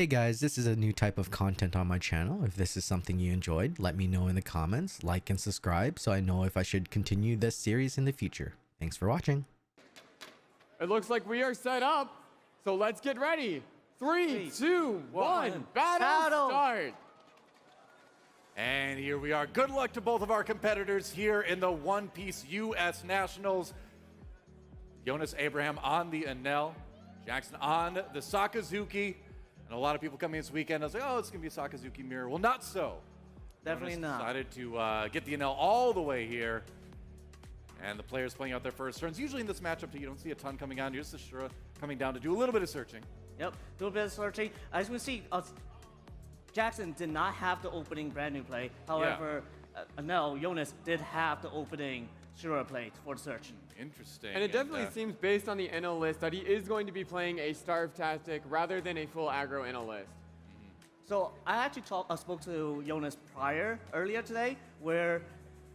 Hey guys, this is a new type of content on my channel. If this is something you enjoyed, let me know in the comments, like and subscribe so I know if I should continue this series in the future. Thanks for watching. It looks like we are set up, so let's get ready. Three, two, one, battle start. And here we are. Good luck to both of our competitors here in the One Piece US Nationals. Yonas Abranham on the Enel, Jackson on the Sakazuki. And a lot of people coming this weekend, I was like, oh, it's going to be a Sakazuki mirror. Well, not so. Definitely Yonas not. Decided to get the Enel all the way here. And the players playing out their first turns. Usually in this matchup, you don't see a ton coming on. You're just Ashura coming down to do a little bit of searching. Yep, do a little bit of searching. As we see, Jackson did not have the opening brand new play. However, no, Yonas did have the opening Shura play for the search. Interesting. And it definitely seems, based on the Enel list, that he is going to be playing a starve tactic rather than a full aggro Enel list. So I actually spoke to Yonas earlier today, where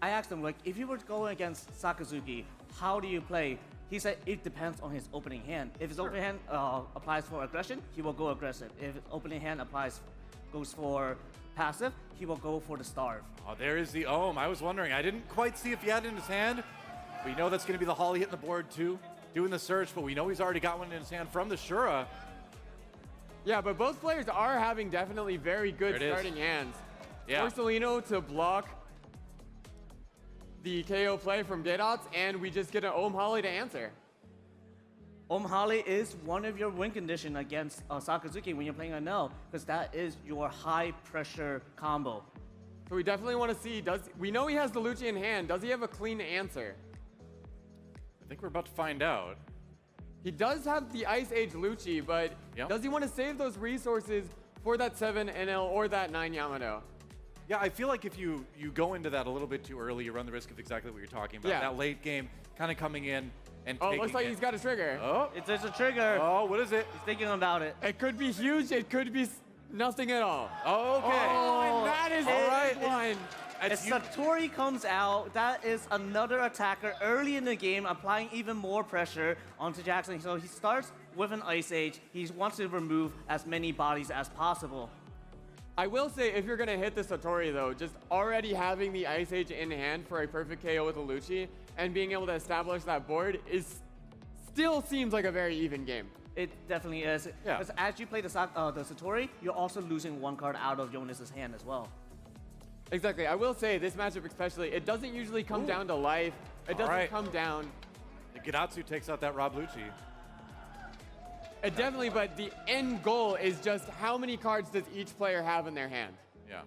I asked him, like, if you were going against Sakazuki, how do you play? He said it depends on his opening hand. If his opening hand applies for aggression, he will go aggressive. If his opening hand goes for passive, he will go for the starve. Oh, there is the Ohm. I was wondering. I didn't quite see if he had it in his hand. We know that's going to be the Holly hitting the board too, doing the search, but we know he's already got one in his hand from the Shura. Yeah, but both players are having definitely very good starting hands. Yeah. Borsalino to block the KO play from Gadots, and we just get an Ohm Holly to answer. Ohm Holly is one of your win condition against Sakazuki when you're playing Enel, because that is your high pressure combo. So we definitely want to see, we know he has the Lucci in hand. Does he have a clean answer? I think we're about to find out. He does have the Ice Age Lucci, but does he want to save those resources for that 7 NL or that 9 Yamato? Yeah, I feel like if you go into that a little bit too early, you run the risk of exactly what you're talking about. Yeah. That late game kind of coming in and Oh, taking looks like it. he's got a trigger. Oh, It's a trigger. oh, what is it? He's thinking about it. It could be huge, it could be nothing at all. Okay. Oh, and that is All right. one. If Satori comes out, that is another attacker early in the game, applying even more pressure onto Jackson. So he starts with an Ice Age. He wants to remove as many bodies as possible. I will say, if you're going to hit the Satori, though, just already having the Ice Age in hand for a perfect KO with a Lucci and being able to establish that board still seems like a very even game. It definitely is. Yeah. Because as you play the Satori, you're also losing one card out of Yonas' hand as well. Exactly. I will say, this matchup especially, it doesn't usually come down to life. It doesn't come down. Gidatsu takes out that Rob Lucci. It definitely, but the end goal is just how many cards does each player have in their hand? Yeah.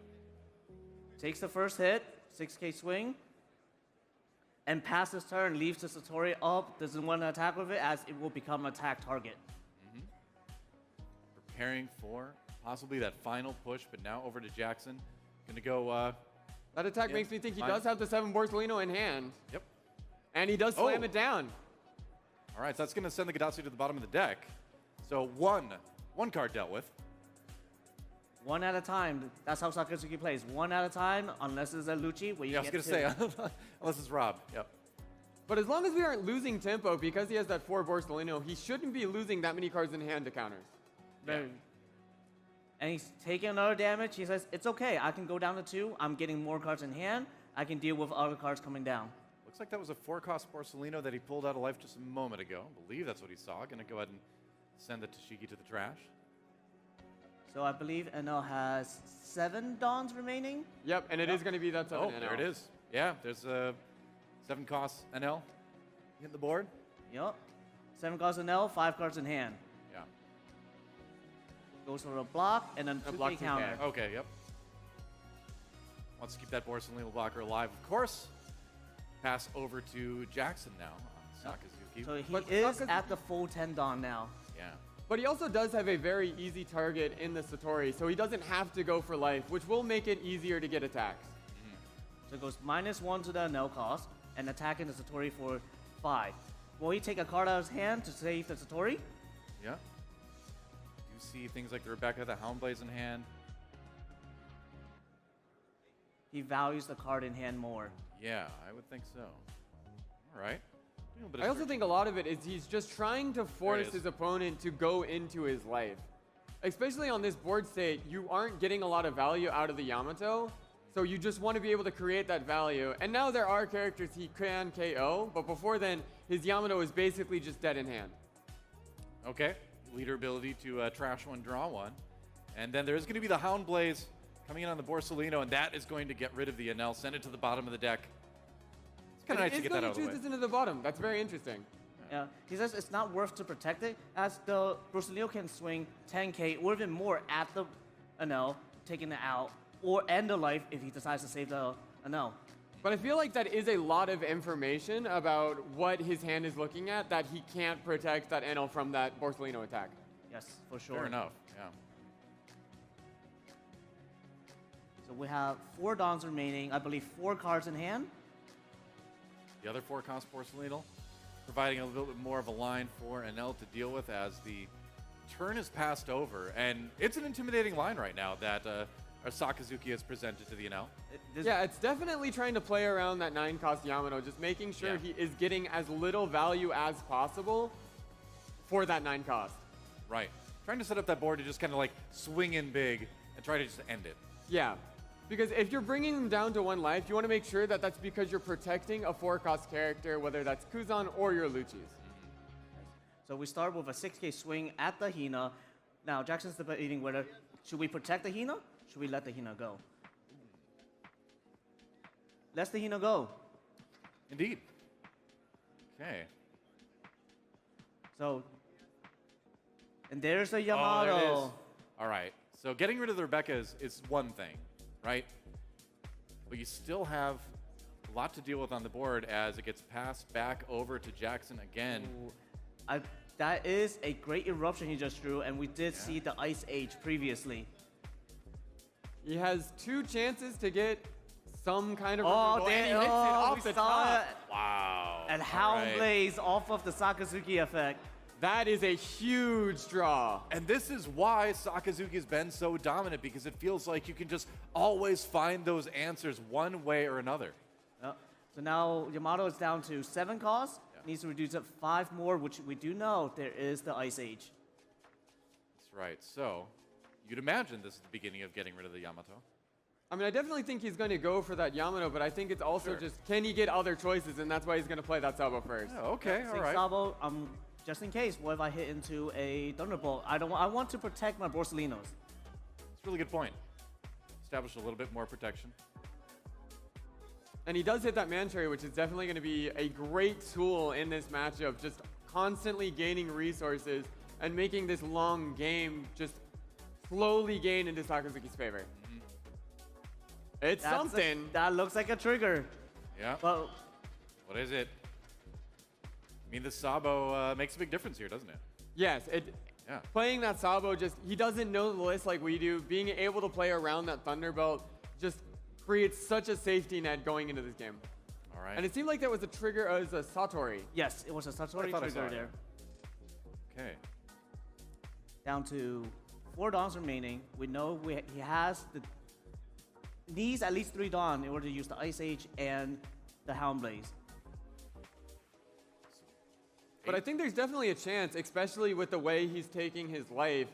Takes the first hit, 6k swing, and passes turn, leaves the Satori up, doesn't want to attack with it as it will become an attack target. Preparing for possibly that final push, but now over to Jackson. Gonna go, That attack makes me think he does have the 7 Borsalino in hand. Yep. And he does slam it down. All right, so that's gonna send the Gidatsu to the bottom of the deck. So one card dealt with. One at a time. That's how Sakazuki plays. One at a time, unless it's a Lucci. Where you Yeah, I was gonna say, unless it's Rob. Yep. But as long as we aren't losing tempo, because he has that 4 Borsalino, he shouldn't be losing that many cards in hand to counters. Yeah. And he's taking another damage. He says, it's okay. I can go down to 2. I'm getting more cards in hand. I can deal with other cards coming down. Looks like that was a 4-cost Borsalino that he pulled out of life just a moment ago. I believe that's what he saw. Gonna go ahead and send the Tashigi to the trash. So I believe Enel has 7 Dawns remaining. Yep, and it is going to be that 7 Oh, there it is. Yeah, there's a 7-cost NL hitting the board. Yup. 7 cards Enel, 5 cards in hand. Yeah. Goes for a block and then A 2k block 2K. counter. Okay, yep. Wants to keep that Borsalino blocker alive, of course. Pass over to Jackson now on Sakazuki. So he But is Sakazuki- at the full 10 Dawn now. Yeah. But he also does have a very easy target in the Satori, so he doesn't have to go for life, which will make it easier to get attacks. So it goes -1 to the Enel cost and attacking the Satori for 5. Will he take a card out of his hand to save the Satori? Yeah. You see things like the Rebecca, the Houndblades in hand. He values the card in hand more. Yeah, I would think so. All right. Doing a little bit of I also searching. think a lot of it is he's just trying to force is. his opponent to go into his life. especially on this board state, you aren't getting a lot of value out of the Yamato. So you just want to be able to create that value. And now there are characters he can KO, but before then, his Yamato is basically just dead in hand. Okay, leader ability to trash one, draw one. And then there's going to be the Hound Blaze coming in on the Borsellino, and that is going to get rid of the Enel, send it to the bottom of the deck. It's kind of nice to get that out of the way. Choose this into the bottom. That's very interesting. Yeah, he says it's not worth to protect it, as the Borsellino can swing 10k or even more at the Enel, taking it out, or end the life if he decides to save the Enel. But I feel like that is a lot of information about what his hand is looking at that he can't protect that Enel from that Borsellino attack. Yes, for sure. Fair enough, yeah. So we have 4 Dons remaining, I believe 4 cards in hand. The other 4 cost Borsellino, providing a little bit more of a line for Enel to deal with as the turn is passed over. And it's an intimidating line right now that our Sakazuki has presented to the Enel. Yeah, it's definitely trying to play around that 9-cost Yamato, just making sure he is getting as little value as possible for that 9 cost. Right. Trying to set up that board to just kind of like swing in big and try to just end it. Yeah, because if you're bringing them down to 1 life, you want to make sure that that's because you're protecting a 4-cost character, whether that's Kuzan or your Luchis. So we start with a 6k swing at the Hina. Now Jackson's debating whether should we protect the Hina? Should we let the Hina go? Let the Hina go. Indeed. Okay. So, and there's the Oh, Yamato. there it is. All right. So getting rid of the Rebecca is one thing, right? But you still have a lot to deal with on the board as it gets passed back over to Jackson again. Ooh, that is a great eruption he just drew, and we did see the Ice Age previously. He has 2 chances to get some kind of Oh, removal, and he damn. hits it off We the saw top. it. Wow. And All Hound right. Blaze off of the Sakazuki effect. That is a huge draw. And this is why Sakazuki has been so dominant, because it feels like you can just always find those answers one way or another. Yep. So now Yamato is down to 7 costs. Needs to reduce it 5 more, which we do know there is the Ice Age. That's right. So you'd imagine this is the beginning of getting rid of the Yamato. I mean, I definitely think he's going to go for that Yamato, but I think it's also just, can he get other choices, and that's why he's going to play that Sabo first. Oh, okay. All Six right. Sabo, just in case, what if I hit into a Thunderbolt? I want to protect my Borsellinos. It's a really good point. Establish a little bit more protection. And he does hit that Man Cherry, which is definitely going to be a great tool in this matchup, just constantly gaining resources and making this long game just slowly gain into Sakazuki's favor. It's something. That looks like a trigger. Yeah. But What is it? I mean, the Sabo makes a big difference here, doesn't it? Yes, Yeah. playing that Sabo, just he doesn't know the list like we do. Being able to play around that Thunderbolt just creates such a safety net going into this game. All right. And it seemed like that was a trigger as a Satori. yes, it was a Satori thought I saw trigger it. there. Okay. Down to 4 Dawns remaining. We know he has needs at least 3 Dawn in order to use the Ice Age and the Hound Blaze. But I think there's definitely a chance, especially with the way he's taking his life,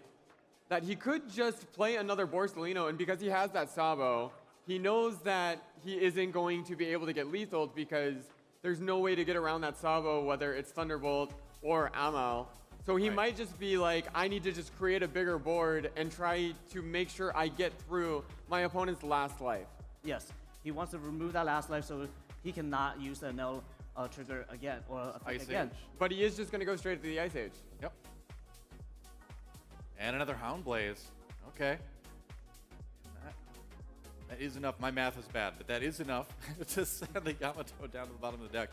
that he could just play another Borsellino, and because he has that Sabo, he knows that he isn't going to be able to get lethal because there's no way to get around that Sabo, whether it's Thunderbolt or Amal. So he might just be like, I need to just create a bigger board and try to make sure I get through my opponent's last life. Yes, he wants to remove that last life so he cannot use the Enel trigger again or effect Ice again. Age. But he is just going to go straight to the Ice Age. Yep. And another Hound Blaze. Okay. That is enough. My math is bad, but that is enough to send the Yamato down to the bottom of the deck.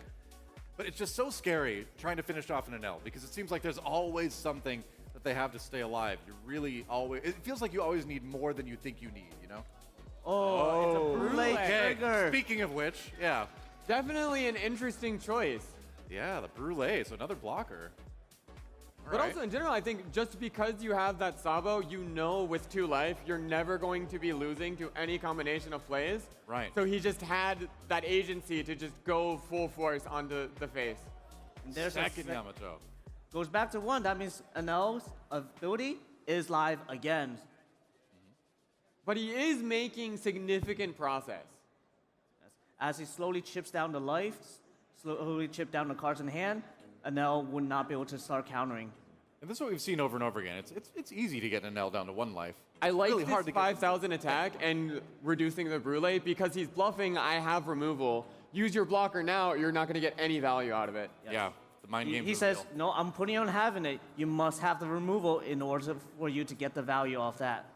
But it's just so scary trying to finish off an Enel because it seems like there's always something that they have to stay alive. You really always... It feels like you always need more than you think you need, you know? Oh, it's a Brule Okay. trigger. Speaking of which, yeah. Definitely an interesting choice. Yeah, the Brule, so another blocker. All But right. also in general, I think just because you have that Sabo, you know with 2 life, you're never going to be losing to any combination of plays. Right. So he just had that agency to just go full force onto the face. And there's Second a Yamato. goes back to 1. That means Enel's ability is live again. But he is making significant process. As he slowly chips down the life, slowly chip down the cards in hand, Enel would not be able to start countering. And this is what we've seen over and over again. It's easy to get Enel down to 1 life. I like really this hard to get. 5,000 attack and reducing the Brule because he's bluffing, I have removal. Use your blocker now, you're not going to get any value out of it. Yeah, the mind game. He says, no, I'm putting on having it. You must have the removal in order for you to get the value off that.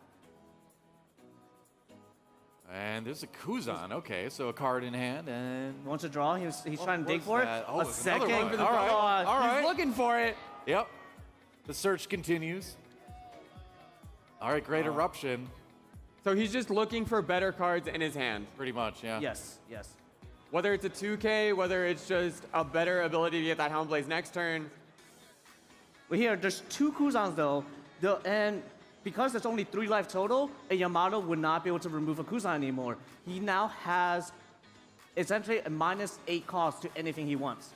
And there's a Kuzan. Okay, so a card in hand, and He wants to draw. He's trying to dig was for that? it. Oh, A there's another second one. for the All right, draw. all right. He's looking for it. Yep. The search continues. All right, great eruption. So he's just looking for better cards in his hand. Pretty much, yeah. Yes, yes. Whether it's a 2K, whether it's just a better ability to get that Hound Blaze next turn. But here, there's 2 Kuzans though, and because there's only 3 life total, a Yamato would not be able to remove a Kuzan anymore. He now has essentially a -8 cost to anything he wants.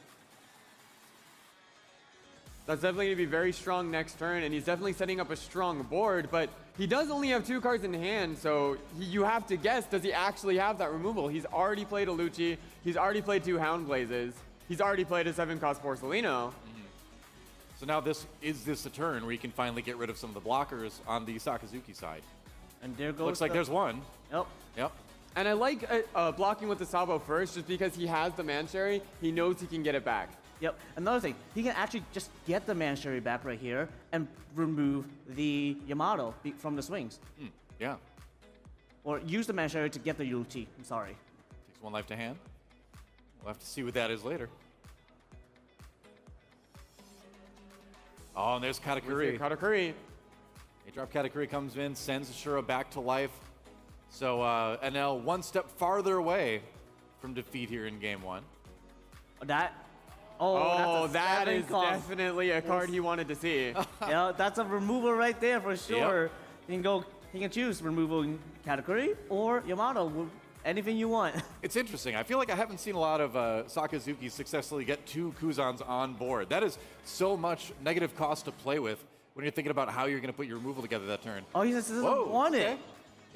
That's definitely going to be very strong next turn, and he's definitely setting up a strong board, but he does only have 2 cards in hand, so you have to guess, does he actually have that removal? He's already played a Lucci, he's already played 2 Hound Blazes, he's already played a 7-cost Porcelino. So now this a turn where you can finally get rid of some of the blockers on the Sakazuki side. And there goes Looks like there's one. Yep. Yep. And I like blocking with the Sabo first, just because he has the Mancherry, he knows he can get it back. Yep. Another thing, he can actually just get the Mancherry back right here and remove the Yamato from the swings. Yeah. Or use the Mancherry to get the Yuchi. I'm sorry. Takes 1 life to hand. We'll have to see what that is later. Oh, and there's Katakuri. Katakuri. A-drop Katakuri comes in, sends Ashura back to life. So Enel 1 step farther away from defeat here in game 1. That. Oh, that's a that 7 is cost. definitely a card he wanted to see. Yeah, that's a removal right there for sure. He can choose removal Katakuri or Yamato, anything you want. It's interesting. I feel like I haven't seen a lot of Sakazuki successfully get 2 Kuzans on board. That is so much negative cost to play with when you're thinking about how you're going to put your removal together that turn. Oh, he just doesn't Whoa, want it. okay.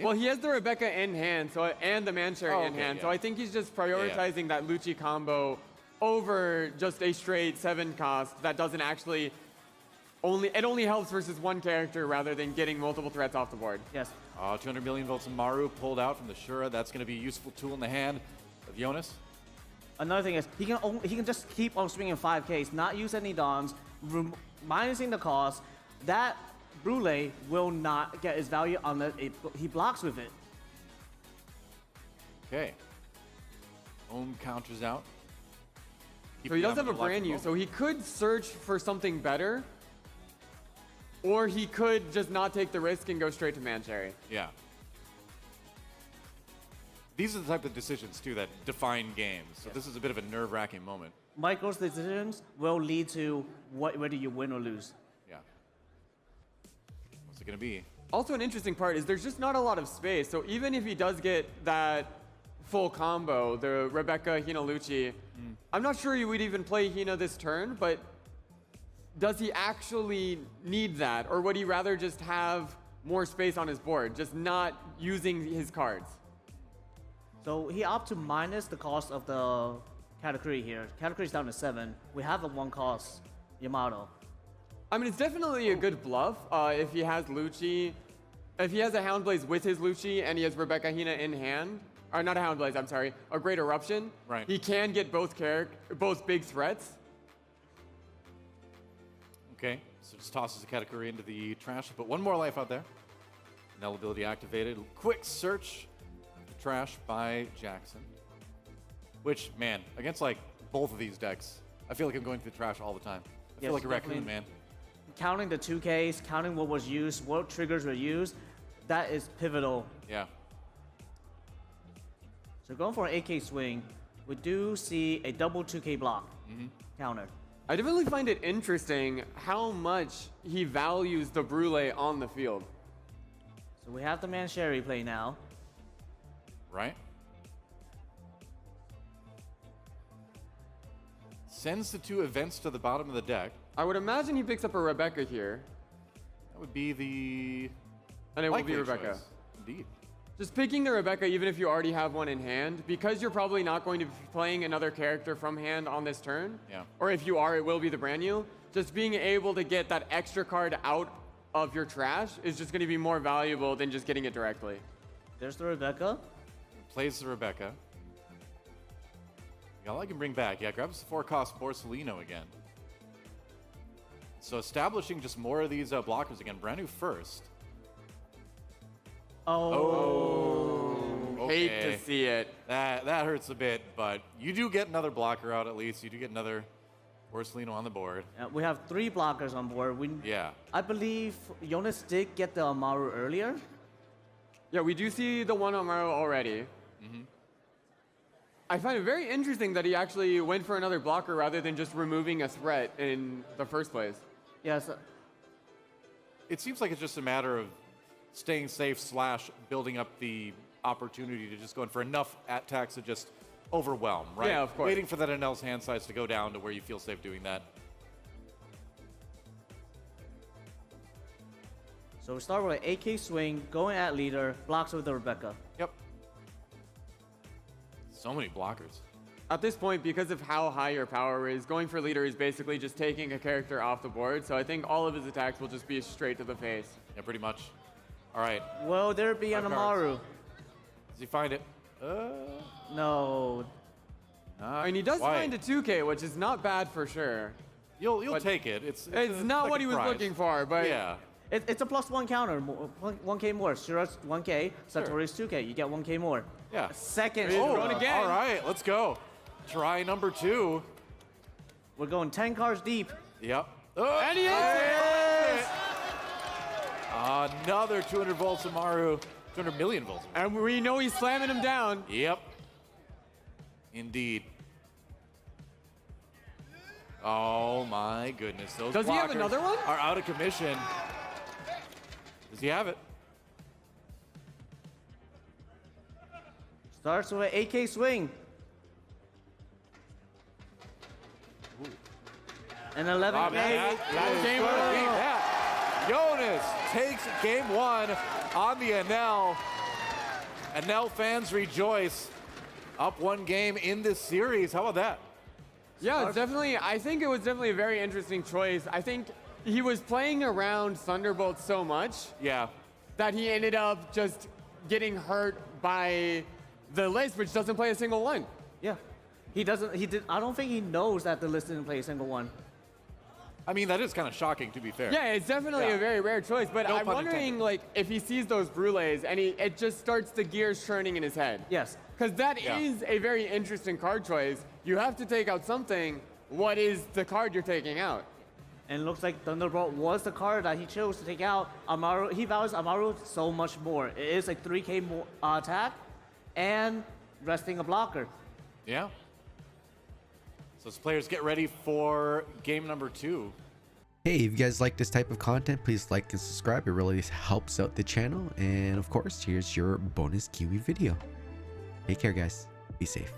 Well, he has the Rebecca in hand, and the Mancherry in okay, hand, yeah. so I think he's just prioritizing that Lucci combo over just a straight 7-cost that doesn't actually it only helps versus 1 character rather than getting multiple threats off the board. Yes. 200 million volts of Maru pulled out from the Shura. That's going to be a useful tool in the hand of Yonas. Another thing is he can just keep on swinging 5Ks, not use any dons, minusing the cost. That Brule will not get his value unless he blocks with it. Okay. Ohm counters out. So he does have a brand new, so he could search for something better, or he could just not take the risk and go straight to Mancherry. Yeah. These are the type of decisions, too, that define games. So this is a bit of a nerve-wracking moment. Michael's decisions will lead to whether you win or lose. Yeah. What's it going to be? Also, an interesting part is there's just not a lot of space. So even if he does get that full combo, the Rebecca Hina Lucci, I'm not sure you would even play Hina this turn, but does he actually need that? Or would he rather just have more space on his board, just not using his cards? So he opts to minus the cost of the Katakuri here. Katakuri's down to 7. We have the 1 cost Yamato. I mean, it's definitely a good bluff if he has Lucci. If he has a Hound Blaze with his Lucci and he has Rebecca Hina in hand, or not a Hound Blaze, I'm sorry, a Great Eruption, Right. he can get both big threats. Okay, so just tosses the Katakuri into the trash. Put 1 more life out there. Enel ability activated. Quick search of the trash by Jackson. Which, man, against like both of these decks, I feel like I'm going through the trash all the time. I feel Yes, like a raccoon, definitely. man. Counting the 2Ks, counting what was used, what triggers were used, that is pivotal. Yeah. So going for an 8K swing, we do see a double 2K block counter. I definitely find it interesting how much he values the Brule on the field. So we have the Mancherry play now. Right? Sends the 2 events to the bottom of the deck. I would imagine he picks up a Rebecca here. would be the And it will be likely Rebecca. choice. Indeed. Just picking the Rebecca, even if you already have one in hand, because you're probably not going to be playing another character from hand on this turn. Yeah. Or if you are, it will be the brand new. Just being able to get that extra card out of your trash is just going to be more valuable than just getting it directly. There's the Rebecca. Plays the Rebecca. All I can bring back, yeah, grabs the 4-cost Borsellino again. So establishing just more of these blockers again. Brand new first. Oh. Hate Okay. to see it. That hurts a bit, but you do get another blocker out at least. You do get another Borsellino on the board. We have 3 blockers on board. Yeah. I believe Jonas did get the Amaru earlier. Yeah, we do see the one on Mario already. I find it very interesting that he actually went for another blocker rather than just removing a threat in the first place. Yes. It seems like it's just a matter of staying safe / building up the opportunity to just go in for enough attacks to just overwhelm, right? Yeah, of course. Waiting for that Enel's hand size to go down to where you feel safe doing that. So we start with an AK swing, going at leader, blocks with the Rebecca. Yep. So many blockers. At this point, because of how high your power is, going for leader is basically just taking a character off the board. So I think all of his attacks will just be straight to the face. Yeah, pretty much. All right. Will there be an 5 cards. Amaru? Does he find it? No. I mean, he does Why? find a 2K, which is not bad for sure. You'll But take it. It's not like what a he was prize. looking for, but Yeah. It's a +1 counter. 1K more. Shira's 1K. Satori's 2K. You get 1K more. Yeah. Second. He's Oh, going again. all right. Let's go. Try number 2. We're going 10 cards deep. Yep. Oh, And he hits it! Another 200 volts Amaru. 200 million volts. and we know he's slamming him down. Yep. Indeed. Oh my goodness. Those Does he have blockers another one? Are out of commission. Does he have it? Starts with an AK swing. An 11K. Oh, man, that is Game gonna one. be that. Jonas takes game 1 on the Enel. Enel fans rejoice. Up 1 game in this series. How about that? Yeah, it's definitely. I think it was definitely a very interesting choice. I think he was playing around Thunderbolt so much Yeah. that he ended up just getting hurt by the list, which doesn't play a single one. Yeah. He doesn't. He did. I don't think he knows that the list didn't play a single one. I mean, that is kind of shocking, to be fair. Yeah, it's definitely Yeah. a very rare choice, but No I'm pun wondering, intended. like, if he sees those brules and it just starts the gears churning in his head. Yes. Because that Yeah. is a very interesting card choice. You have to take out something. What is the card you're taking out? And it looks like Thunderbolt was the card that he chose to take out. Amaru. He values Amaru so much more. It is a 3K more attack, and resting a blocker. Yeah. So as players get ready for game number 2. Hey, if you guys like this type of content, please like and subscribe. It really helps out the channel. And of course, here's your bonus Kiwi video. Take care, guys. Be safe.